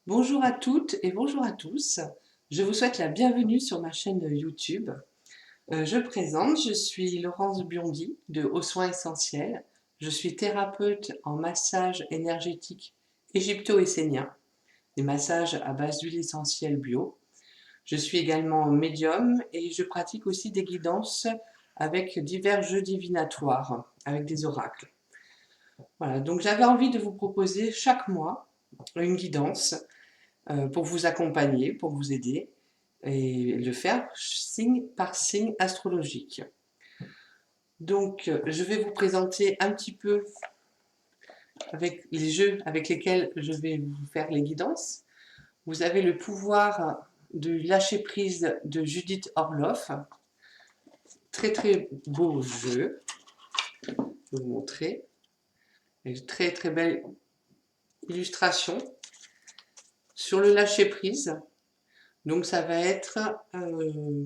Bonjour à toutes et bonjour à tous. Je vous souhaite la bienvenue sur ma chaîne YouTube. Je suis Laurence Biondi de Aux Soins Essentiels. Je suis thérapeute en massage énergétique égypto-essénien, des massages à base d'huile essentielle bio. Je suis également médium et je pratique aussi des guidances avec divers jeux divinatoires, avec des oracles. Voilà, donc j'avais envie de vous proposer chaque mois une guidance pour vous accompagner, pour vous aider et le faire signe par signe astrologique. Donc, je vais vous présenter un petit peu avec les jeux avec lesquels je vais vous faire les guidances. Vous avez le pouvoir de lâcher prise de Judith Orloff. Très très beau jeu. Je vais vous montrer. Une très très belle illustration sur le lâcher prise. Donc ça va être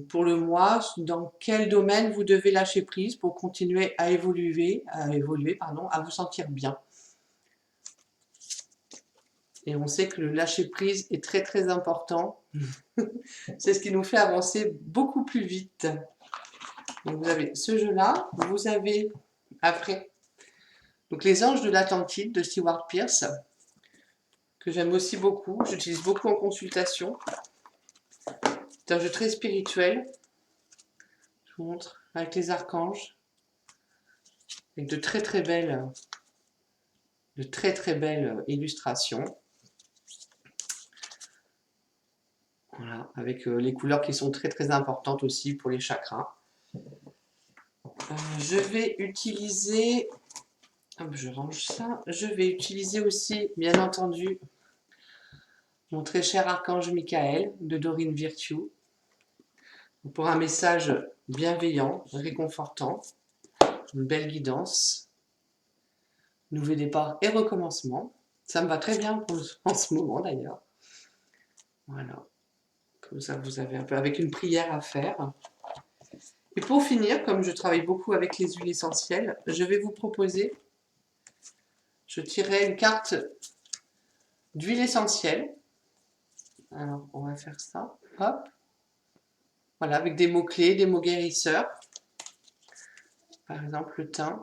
pour le mois, dans quel domaine vous devez lâcher prise pour continuer à évoluer, à vous sentir bien. Et on sait que le lâcher prise est très très important. C'est ce qui nous fait avancer beaucoup plus vite. Donc vous avez ce jeu-là, vous avez après donc les Anges de l'Atlantide de Stewart Pearce, que j'aime aussi beaucoup, j'utilise beaucoup en consultation. C'est un jeu très spirituel. Je vous montre avec les archanges, avec de très très belles illustrations. Voilà, avec les couleurs qui sont très très importantes aussi pour les chakras. Je vais utiliser, hop, je range ça, je vais utiliser aussi, bien entendu, mon très cher archange Michael de Dorine Virtue pour un message bienveillant, réconfortant, une belle guidance, nouveau départ et recommencement. Ça me va très bien en ce moment d'ailleurs. Voilà. Comme ça, vous avez un peu avec une prière à faire. Et pour finir, comme je travaille beaucoup avec les huiles essentielles, je vais vous proposer, je tirerai une carte d'huile essentielle. Alors, on va faire ça. Hop. Voilà, avec des mots-clés, des mots guérisseurs. Par exemple, le thym.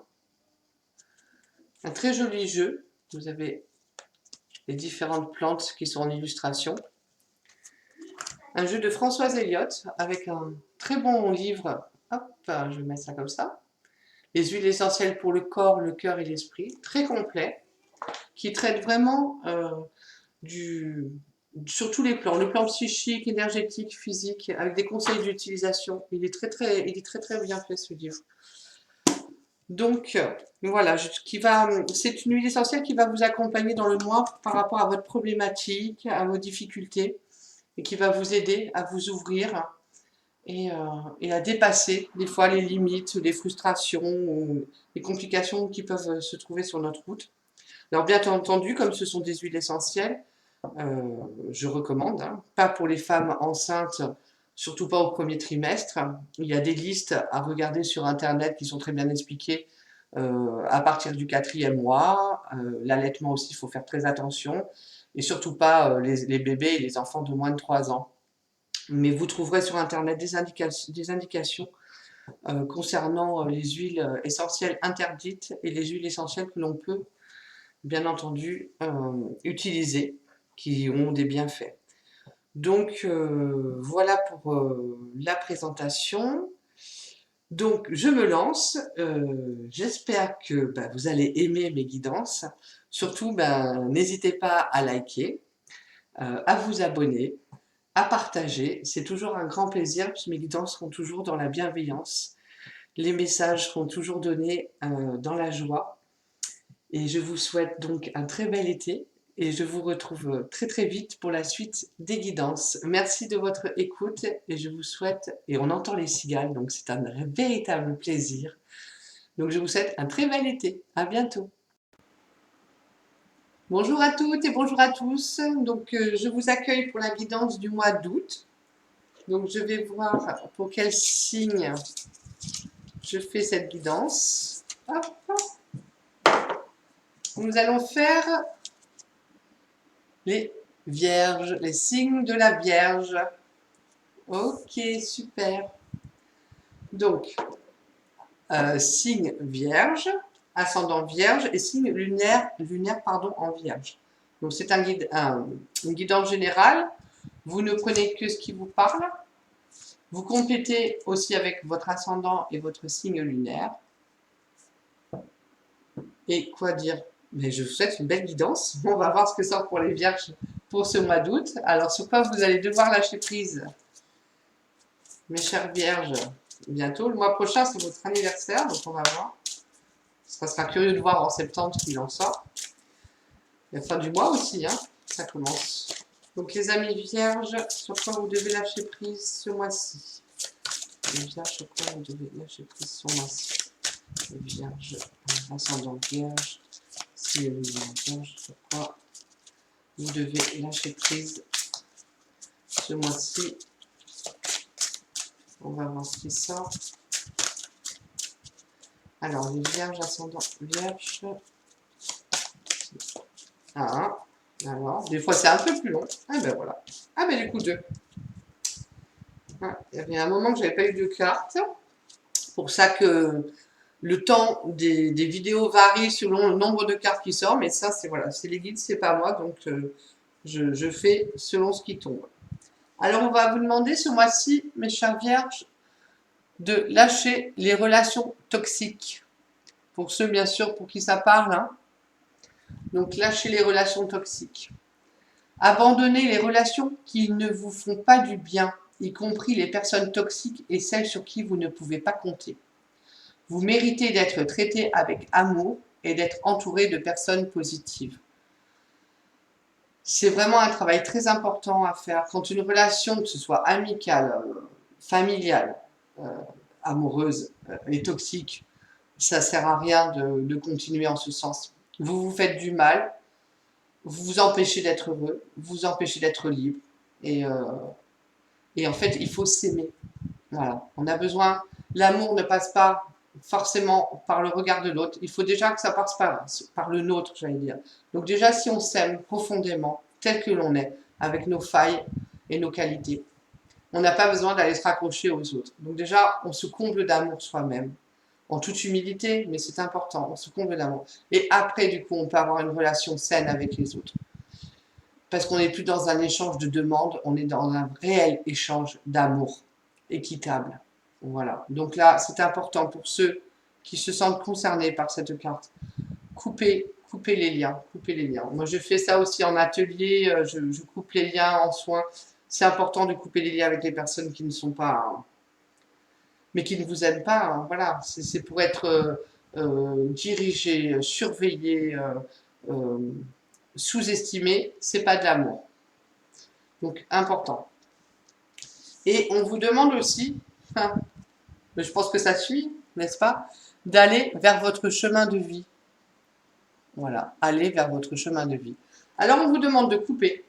Un très joli jeu. Vous avez les différentes plantes qui sont en illustration. Un jeu de Françoise Elliott avec un très bon livre. Hop, je vais mettre ça comme ça. Les huiles essentielles pour le corps, le cœur et l'esprit. Très complet. Qui traite vraiment sur tous les plans, le plan psychique, énergétique, physique, avec des conseils d'utilisation. Il est très très bien fait ce livre. Donc voilà, c'est une huile essentielle qui va vous accompagner dans le mois par rapport à votre problématique, à vos difficultés, et qui va vous aider à vous ouvrir et à dépasser des fois les limites, les frustrations, ou les complications qui peuvent se trouver sur notre route. Alors bien entendu, comme ce sont des huiles essentielles, je recommande, hein, pas pour les femmes enceintes, surtout pas au premier trimestre. Il y a des listes à regarder sur Internet qui sont très bien expliquées à partir du 4e mois. L'allaitement aussi, il faut faire très attention. Et surtout pas les bébés et les enfants de moins de 3 ans. Mais vous trouverez sur Internet des indications concernant les huiles essentielles interdites et les huiles essentielles que l'on peut, bien entendu, utiliser, qui ont des bienfaits. Donc voilà pour la présentation. Donc je me lance, j'espère que vous allez aimer mes guidances. Surtout, n'hésitez pas à liker, à vous abonner, à partager. C'est toujours un grand plaisir, puisque mes guidances seront toujours dans la bienveillance. Les messages seront toujours donnés dans la joie. Et je vous souhaite donc un très bel été et je vous retrouve très très vite pour la suite des guidances. Merci de votre écoute et je vous souhaite, et on entend les cigales, donc c'est un véritable plaisir. Donc je vous souhaite un très bel été. À bientôt. Bonjour à toutes et bonjour à tous. Donc je vous accueille pour la guidance du mois d'août. Donc je vais voir pour quel signe je fais cette guidance. Hop. Nous allons faire les Vierge, les signes de la Vierge. Ok, super. Donc, signe Vierge, ascendant Vierge et signe lunaire pardon, en Vierge. Donc c'est un guide, une guidance générale. Vous ne prenez que ce qui vous parle. Vous complétez aussi avec votre ascendant et votre signe lunaire. Et quoi dire? Mais je vous souhaite une belle guidance. On va voir ce que sort pour les Vierges pour ce mois d'août. Alors sur quoi vous allez devoir lâcher prise, mes chères Vierges, bientôt. Le mois prochain, c'est votre anniversaire, donc on va voir. Ça sera curieux de voir en septembre ce qu'il en sort. La fin du mois aussi, hein, ça commence. Donc les amis Vierges, sur quoi vous devez lâcher prise ce mois-ci? Les Vierges, sur quoi vous devez lâcher prise ce mois-ci? Les Vierges, ascendant Vierge, si les Vierges, sur quoi vous devez lâcher prise ce mois-ci? On va voir ce qui sort. Alors, les Vierges, ascendant Vierge. Ah, alors, des fois c'est un peu plus long. Ah ben voilà. Ah ben du coup 2. Ah, il y avait un moment que j'avais pas eu de cartes. Pour ça que le temps des vidéos varie selon le nombre de cartes qui sortent. Mais ça, c'est voilà, c'est les guides, c'est pas moi. Donc je fais selon ce qui tombe. Alors on va vous demander ce mois-ci, mes chères Vierges, de lâcher les relations toxiques. Pour ceux, bien sûr, pour qui ça parle. Hein. Donc, lâchez les relations toxiques. Abandonnez les relations qui ne vous font pas du bien, y compris les personnes toxiques et celles sur qui vous ne pouvez pas compter. Vous méritez d'être traité avec amour et d'être entouré de personnes positives. C'est vraiment un travail très important à faire. Quand une relation, que ce soit amicale, familiale, amoureuse, est toxique, ça ne sert à rien de continuer en ce sens. Vous vous faites du mal, vous vous empêchez d'être heureux, vous vous empêchez d'être libre. Et en fait, il faut s'aimer. Voilà. On a besoin. L'amour ne passe pas forcément par le regard de l'autre. Il faut déjà que ça passe par le nôtre, j'allais dire. Donc déjà, si on s'aime profondément, tel que l'on est, avec nos failles et nos qualités, on n'a pas besoin d'aller se raccrocher aux autres. Donc déjà, on se comble d'amour soi-même. En toute humilité, mais c'est important, on se comble d'amour. Et après, du coup, on peut avoir une relation saine avec les autres. Parce qu'on n'est plus dans un échange de demandes, on est dans un réel échange d'amour équitable. Voilà. Donc là, c'est important pour ceux qui se sentent concernés par cette carte. Coupez les liens, coupez les liens. Moi, je fais ça aussi en atelier, je coupe les liens en soins. C'est important de couper les liens avec les personnes qui ne sont pas, mais qui ne vous aiment pas. Hein. Voilà, c'est pour être dirigé, surveillé, sous-estimé. C'est pas de l'amour. Donc important. Et on vous demande aussi, hein, mais je pense que ça suit, n'est-ce pas, d'aller vers votre chemin de vie. Voilà, aller vers votre chemin de vie. Alors on vous demande de couper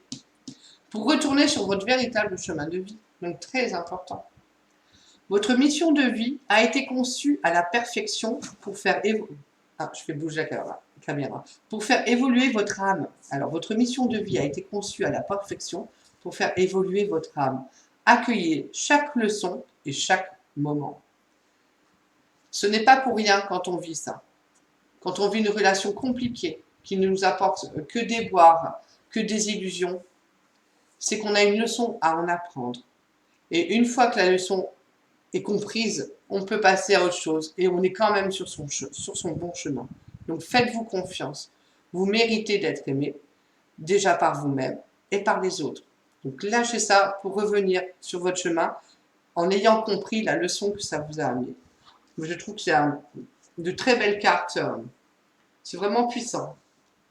pour retourner sur votre véritable chemin de vie. Donc très important. Votre mission de vie a été conçue à la perfection pour faire évoluer. Ah, je fais bouger la caméra. Pour faire évoluer votre âme. Alors, votre mission de vie a été conçue à la perfection pour faire évoluer votre âme. Accueillez chaque leçon et chaque moment. Ce n'est pas pour rien quand on vit ça. Quand on vit une relation compliquée qui ne nous apporte que des boires, que des illusions, c'est qu'on a une leçon à en apprendre. Et une fois que la leçon est comprise, on peut passer à autre chose et on est quand même sur son bon chemin. Donc faites-vous confiance. Vous méritez d'être aimé, déjà par vous-même et par les autres. Donc lâchez ça pour revenir sur votre chemin en ayant compris la leçon que ça vous a amené. Je trouve que c'est de très belles cartes. C'est vraiment puissant.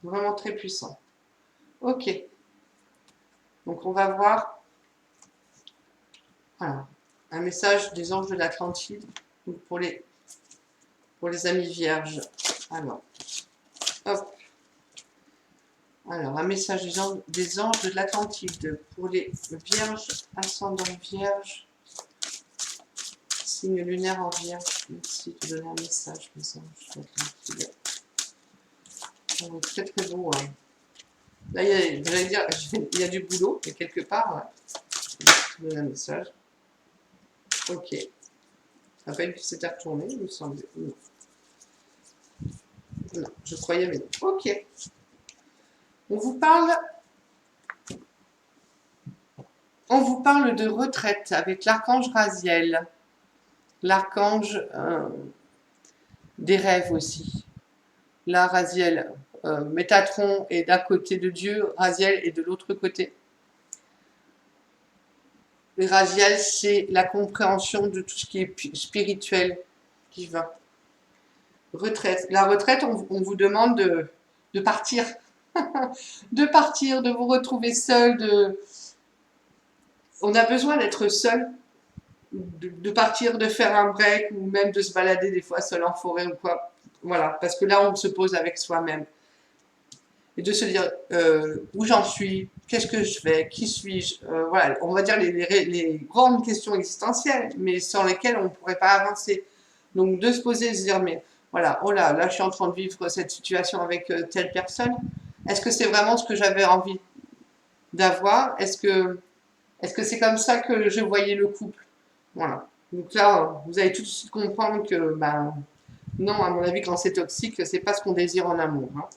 Vraiment très puissant. Ok. Donc on va voir. Voilà. Un message des anges de l'Atlantide pour les amis vierges. Alors, hop. Alors, un message des anges de l'Atlantide pour les vierges, ascendant vierge, signe lunaire en vierge. Merci de donner un message, les anges de l'Atlantide. Oh, très très beau. Hein. Là, j'allais dire, il y a du boulot, et quelque part, je donne un message. Ok. Ça n'a pas une qui s'était retournée, il me semble. Non. Non, je croyais, mais non. Ok. On vous parle de retraite avec l'archange Raziel, l'archange des rêves aussi. Là, Raziel, Métatron est d'un côté de Dieu, Raziel est de l'autre côté. Et Raziel, c'est la compréhension de tout ce qui est spirituel qui va. Retraite. La retraite, on vous demande de partir. De partir, de vous retrouver seul. On a besoin d'être seul, de partir, de faire un break ou même de se balader des fois seul en forêt ou quoi. Voilà, parce que là, on se pose avec soi-même. Et de se dire où j'en suis, qu'est-ce que je fais, qui suis-je, voilà, on va dire les grandes questions existentielles, mais sans lesquelles on ne pourrait pas avancer. Donc de se poser et se dire, mais voilà, oh là, je suis en train de vivre cette situation avec telle personne. Est-ce que c'est vraiment ce que j'avais envie d'avoir? Est-ce que c'est comme ça que je voyais le couple? Voilà. Donc là, vous allez tout de suite comprendre que, ben, non, à mon avis, quand c'est toxique, c'est pas ce qu'on désire en amour. Hein.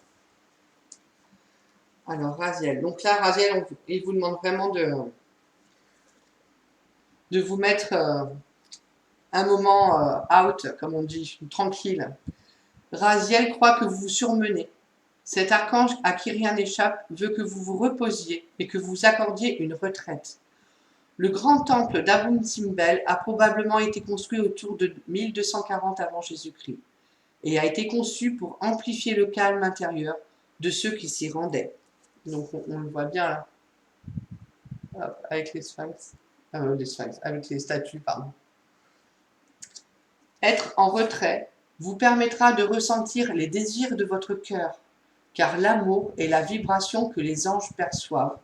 Alors, Raziel. Donc là, Raziel, il vous demande vraiment de vous mettre un moment out, comme on dit, tranquille. Raziel croit que vous vous surmenez. Cet archange à qui rien n'échappe veut que vous vous reposiez et que vous accordiez une retraite. Le grand temple d'Abun Simbel a probablement été construit autour de 1240 avant Jésus-Christ et a été conçu pour amplifier le calme intérieur de ceux qui s'y rendaient. Donc on le voit bien là, avec les sphinx, avec les statues, pardon. Être en retrait vous permettra de ressentir les désirs de votre cœur, car l'amour est la vibration que les anges perçoivent,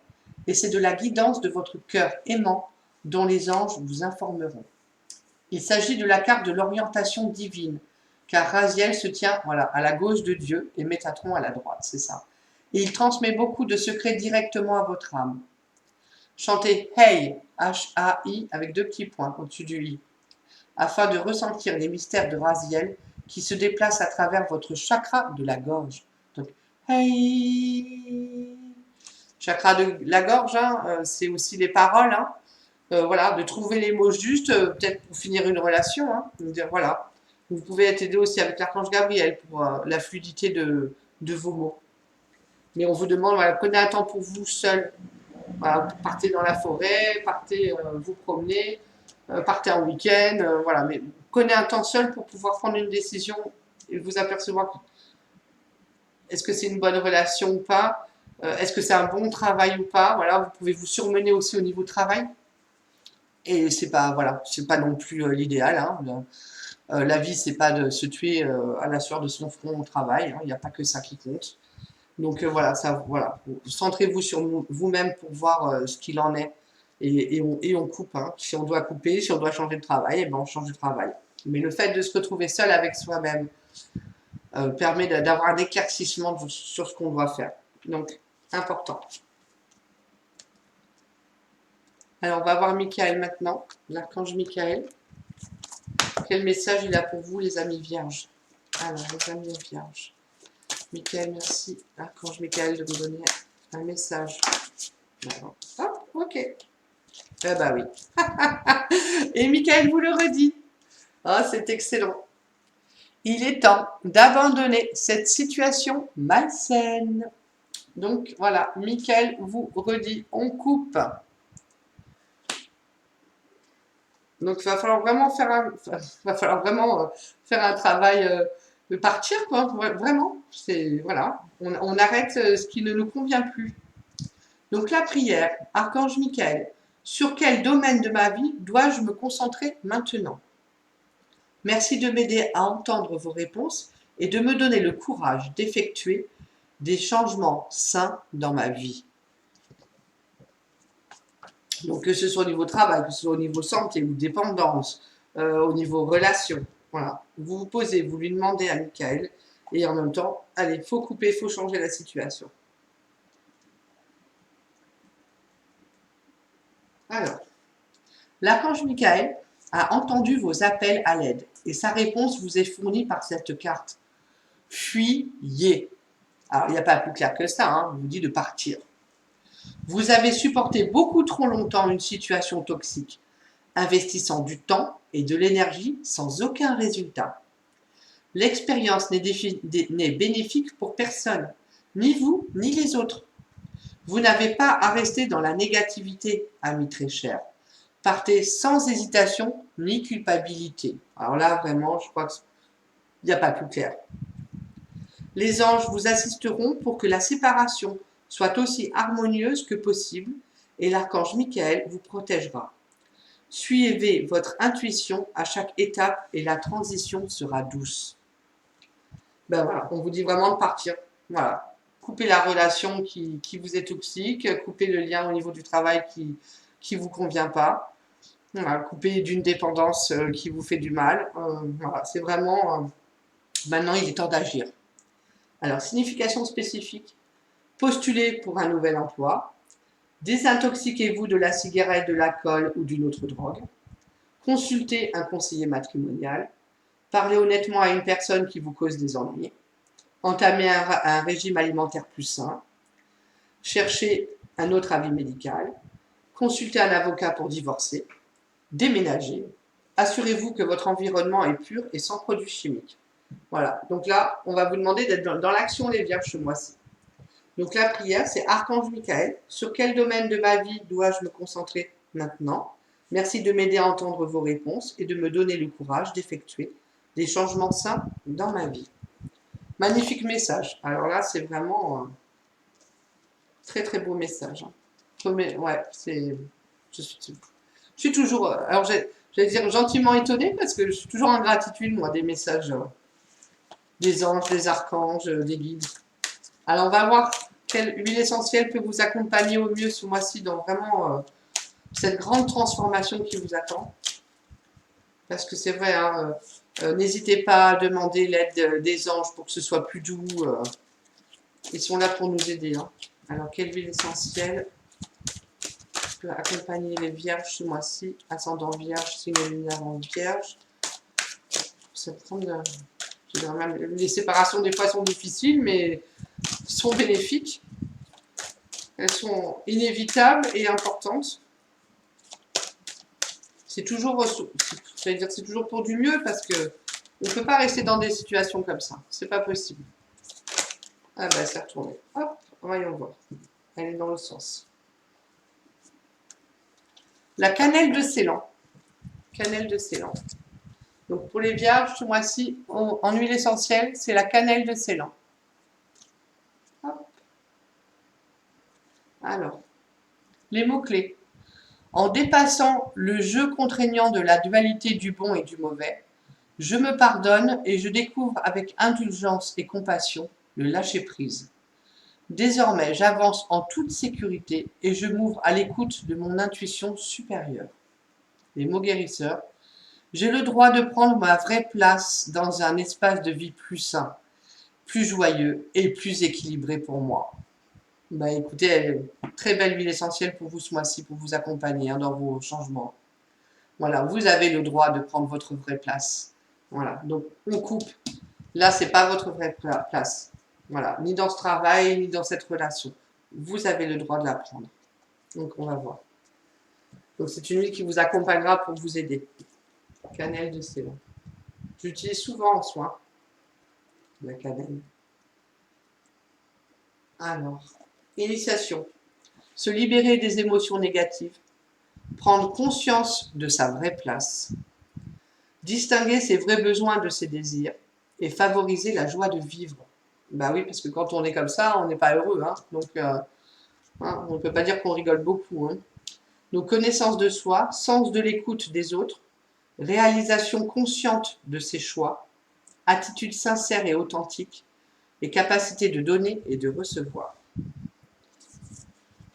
et c'est de la guidance de votre cœur aimant dont les anges vous informeront. Il s'agit de la carte de l'orientation divine, car Raziel se tient à la gauche de Dieu et Métatron à la droite, c'est ça. Et il transmet beaucoup de secrets directement à votre âme. Chantez Hey, H-A-I, avec 2 petits points au-dessus du I, afin de ressentir les mystères de Raziel qui se déplacent à travers votre chakra de la gorge. Donc, Hey, chakra de la gorge, hein, c'est aussi les paroles, hein. Voilà, de trouver les mots justes, peut-être pour finir une relation, hein, de dire voilà. Vous pouvez être aidé aussi avec l'archange Gabriel pour la fluidité de vos mots. Mais on vous demande, voilà, prenez un temps pour vous seul. Voilà, partez dans la forêt, partez vous promener, partez en week-end, voilà. Mais prenez un temps seul pour pouvoir prendre une décision et vous apercevoir est-ce que c'est une bonne relation ou pas, est-ce que c'est un bon travail ou pas. Voilà, vous pouvez vous surmener aussi au niveau travail. Et c'est pas, voilà, c'est pas non plus l'idéal. Hein. La vie, c'est pas de se tuer à la sueur de son front au travail. Hein. Il n'y a pas que ça qui compte. Donc voilà, voilà. Centrez-vous sur vous-même pour voir ce qu'il en est. Et on coupe. Hein. Si on doit couper, si on doit changer de travail, eh ben on change de travail. Mais le fait de se retrouver seul avec soi-même permet d'avoir un éclaircissement sur ce qu'on doit faire. Donc, important. Alors, on va voir Michael maintenant, l'archange Michael. Quel message il a pour vous, les amis vierges? Alors, les amis vierges. Michael, merci, archange Michael, de me donner un message. Alors, hop, ok. Ah bah oui. Et Michael vous le redit. Ah, c'est excellent. Il est temps d'abandonner cette situation malsaine. Donc, voilà, Michael vous redit, on coupe. Donc, il va falloir vraiment faire un travail de partir, quoi. Vraiment, c'est voilà, on arrête ce qui ne nous convient plus. Donc, la prière, Archange Michael, sur quel domaine de ma vie dois-je me concentrer maintenant? Merci de m'aider à entendre vos réponses et de me donner le courage d'effectuer des changements sains dans ma vie. Donc, que ce soit au niveau travail, que ce soit au niveau santé ou dépendance, au niveau relation, voilà. Vous vous posez, vous lui demandez à Michael, et en même temps, allez, il faut couper, il faut changer la situation. Alors, l'archange Michael a entendu vos appels à l'aide et sa réponse vous est fournie par cette carte. Fuyez. Alors, il n'y a pas plus clair que ça, hein, on vous dit de partir. Vous avez supporté beaucoup trop longtemps une situation toxique, investissant du temps et de l'énergie sans aucun résultat. L'expérience n'est bénéfique pour personne, ni vous, ni les autres. Vous n'avez pas à rester dans la négativité, amis très chers. Partez sans hésitation ni culpabilité. Alors là, vraiment, je crois qu'il n'y a pas plus clair. Les anges vous assisteront pour que la séparation soit aussi harmonieuse que possible et l'archange Michael vous protégera. Suivez votre intuition à chaque étape et la transition sera douce. Ben voilà, on vous dit vraiment de partir. Voilà. Coupez la relation qui vous est toxique, coupez le lien au niveau du travail qui vous convient pas. Voilà, coupez d'une dépendance qui vous fait du mal. Voilà, c'est vraiment... maintenant, il est temps d'agir. Alors, signification spécifique. Postulez pour un nouvel emploi. Désintoxiquez-vous de la cigarette, de l'alcool ou d'une autre drogue. Consultez un conseiller matrimonial. Parlez honnêtement à une personne qui vous cause des ennuis. Entamez un régime alimentaire plus sain. Cherchez un autre avis médical. Consultez un avocat pour divorcer. Déménagez. Assurez-vous que votre environnement est pur et sans produits chimiques. Voilà, donc là, on va vous demander d'être dans l'action les vierges ce mois-ci. Donc la prière, c'est Archange Michael. Sur quel domaine de ma vie dois-je me concentrer maintenant? Merci de m'aider à entendre vos réponses et de me donner le courage d'effectuer des changements sains dans ma vie. Magnifique message. Alors là, c'est vraiment très très beau message. Ouais, c'est... Je suis toujours... alors, j'allais dire gentiment étonnée parce que je suis toujours en gratitude, moi, des messages des anges, des archanges, des guides. Alors, on va voir quelle huile essentielle peut vous accompagner au mieux ce mois-ci dans vraiment cette grande transformation qui vous attend. Parce que c'est vrai, hein, n'hésitez pas à demander l'aide des anges pour que ce soit plus doux. Ils sont là pour nous aider. Hein. Alors, quelle huile essentielle peut accompagner les vierges ce mois-ci? Ascendant vierge, signe lunaire en vierge. Les séparations des fois sont difficiles, mais sont bénéfiques. Elles sont inévitables et importantes. C'est toujours, c'est toujours pour du mieux parce que on ne peut pas rester dans des situations comme ça. C'est pas possible. Ah ben, c'est retourné. Hop, voyons voir. Elle est dans le sens. La cannelle de Ceylan. Cannelle de Ceylan. Donc pour les vierges, ce mois-ci, en huile essentielle, c'est la cannelle de Ceylan. Hop. Alors, les mots-clés. En dépassant le jeu contraignant de la dualité du bon et du mauvais, je me pardonne et je découvre avec indulgence et compassion le lâcher-prise. Désormais, j'avance en toute sécurité et je m'ouvre à l'écoute de mon intuition supérieure. Les mots guérisseurs. J'ai le droit de prendre ma vraie place dans un espace de vie plus sain, plus joyeux et plus équilibré pour moi. Bah écoutez, très belle huile essentielle pour vous ce mois-ci, pour vous accompagner dans vos changements. Voilà, vous avez le droit de prendre votre vraie place. Voilà, donc on coupe. Là, c'est pas votre vraie place. Voilà, ni dans ce travail, ni dans cette relation. Vous avez le droit de la prendre. Donc on va voir. Donc c'est une huile qui vous accompagnera pour vous aider. Cannelle de Ceylan. J'utilise souvent en soin la cannelle. Alors, initiation. Se libérer des émotions négatives. Prendre conscience de sa vraie place. Distinguer ses vrais besoins de ses désirs. Et favoriser la joie de vivre. Bah oui, parce que quand on est comme ça, on n'est pas heureux. Hein. Donc, on ne peut pas dire qu'on rigole beaucoup. Hein. Donc, connaissance de soi, sens de l'écoute des autres, réalisation consciente de ses choix, attitude sincère et authentique, et capacité de donner et de recevoir.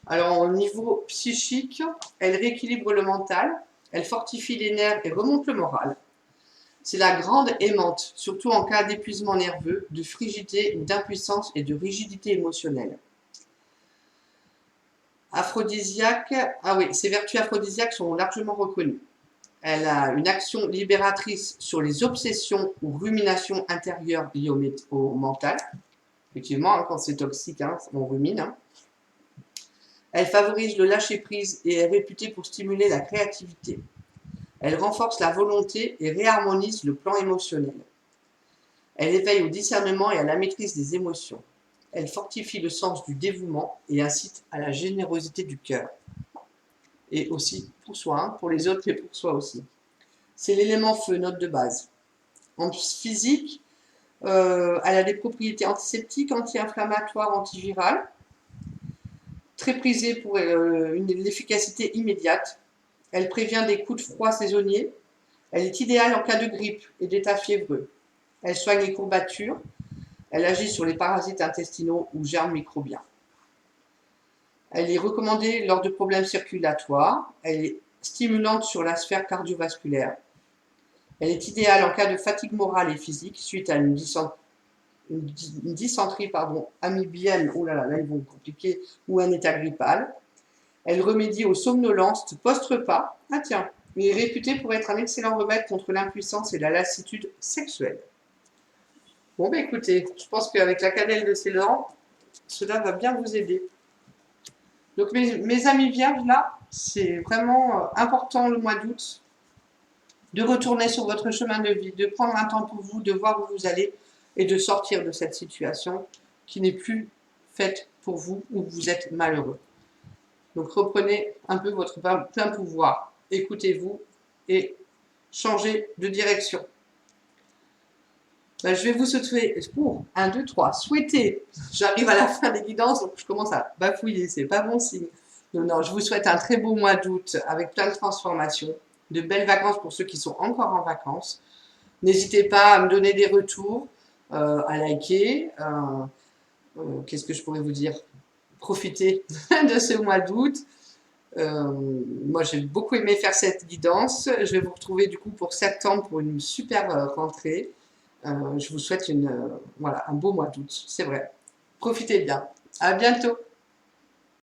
Alors, au niveau psychique, elle rééquilibre le mental, elle fortifie les nerfs et remonte le moral. C'est la grande aimante, surtout en cas d'épuisement nerveux, de frigidité, d'impuissance et de rigidité émotionnelle. Aphrodisiaque, ah oui, ses vertus aphrodisiaques sont largement reconnues. Elle a une action libératrice sur les obsessions ou ruminations intérieures liées au mental. Effectivement, hein, quand c'est toxique, hein, on rumine. Hein. Elle favorise le lâcher-prise et est réputée pour stimuler la créativité. Elle renforce la volonté et réharmonise le plan émotionnel. Elle éveille au discernement et à la maîtrise des émotions. Elle fortifie le sens du dévouement et incite à la générosité du cœur. Et aussi pour soi, hein, pour les autres, mais pour soi aussi. C'est l'élément feu, note de base. En physique, elle a des propriétés antiseptiques, anti-inflammatoires, antivirales, très prisée pour l'efficacité immédiate. Elle prévient des coups de froid saisonniers. Elle est idéale en cas de grippe et d'état fiévreux. Elle soigne les courbatures. Elle agit sur les parasites intestinaux ou germes microbiens. Elle est recommandée lors de problèmes circulatoires. Elle est stimulante sur la sphère cardiovasculaire. Elle est idéale en cas de fatigue morale et physique suite à une dysenterie amibienne, oh là là, ils vont compliquer, ou un état grippal. Elle remédie aux somnolences post-repas. Ah tiens, elle est réputée pour être un excellent remède contre l'impuissance et la lassitude sexuelle. Bon, bah écoutez, je pense qu'avec la cannelle de Ceylan, cela va bien vous aider. Donc mes amis vierges, là, c'est vraiment important le mois d'août de retourner sur votre chemin de vie, de prendre un temps pour vous, de voir où vous allez et de sortir de cette situation qui n'est plus faite pour vous ou vous êtes malheureux. Donc reprenez un peu votre plein pouvoir, écoutez-vous et changez de direction. Ben, je vais vous souhaiter, 1, 2, 3, souhaiter, j'arrive à la fin des guidances, donc je commence à bafouiller, c'est pas bon signe. Non, je vous souhaite un très beau mois d'août avec plein de transformations, de belles vacances pour ceux qui sont encore en vacances. N'hésitez pas à me donner des retours, à liker, qu'est-ce que je pourrais vous dire? Profitez de ce mois d'août. Moi, j'ai beaucoup aimé faire cette guidance. Je vais vous retrouver du coup pour septembre pour une super rentrée. Je vous souhaite voilà, un beau mois d'août, c'est vrai. Profitez bien. À bientôt.